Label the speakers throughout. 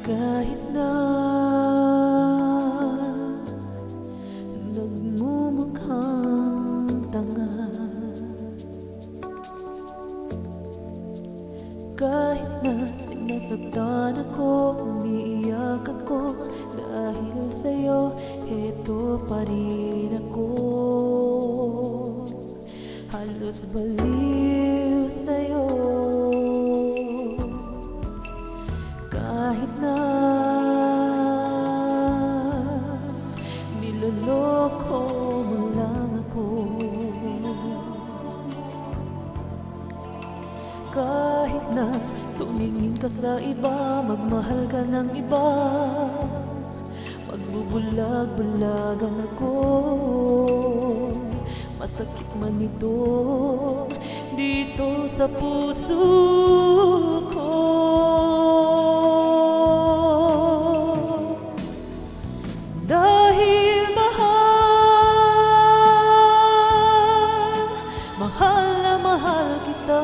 Speaker 1: Kahit na nagmumukhang tanga, kahit na sinasaktan ako, umiiyak ako, dahil sa'yo, heto pa rin ako. Halos baliw sa'yo, kahit na niloloko mo lang ako, kahit na tumingin ka sa iba, magmahal ka ng iba, magbubulag-bulagan ako. Masakit man ito dito sa puso ko. Dahil mahal na mahal kita,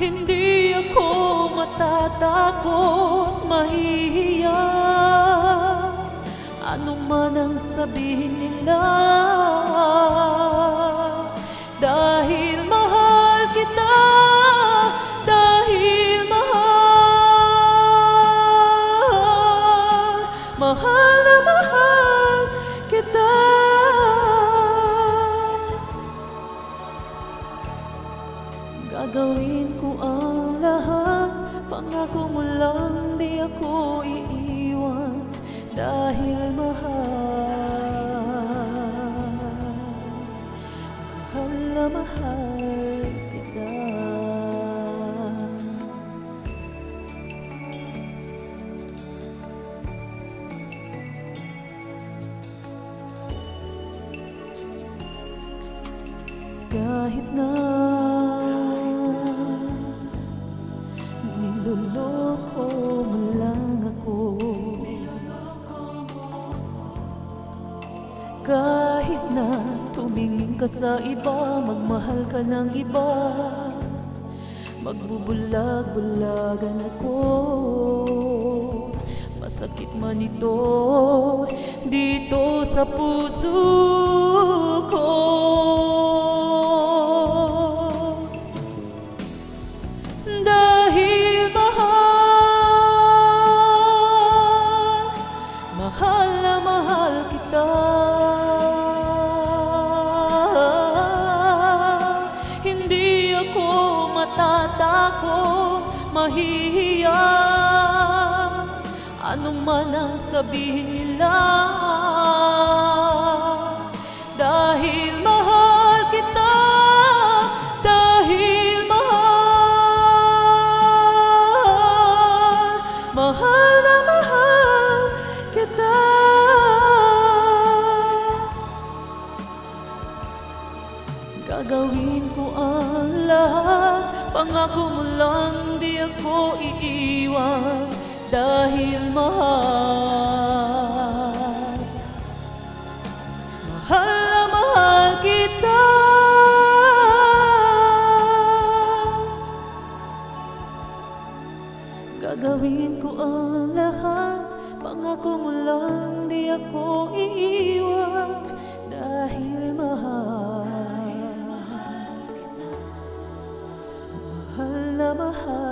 Speaker 1: hindi ako matatakot, mahihiya, ano man ang sabihin nila. Dahil mahal kita, dahil mahal na mahal kita. Gagawin ko ang lahat, pangako mo lang di ako iiwan. Dahil mahal na mahal kita. Kahit na niloloko mo lang ako, kahit na tumingin ka sa iba, magmahal ka ng iba, magbubulag-bulagan ako. Masakit man ito dito sa puso ko. Dahil mahal na mahal kita, hindi ako matatakot, mahihiya, ano man ang sabihin nila. Dahil mahal kita, dahil mahal na mahal kita. Gagawin ko ang lahat, pangako mo lang di ako iiwan. Dahil mahal na mahal kita. Gagawin ko ang lahat, pangako mo lang di ako iiwan. Dahil mahal na mahal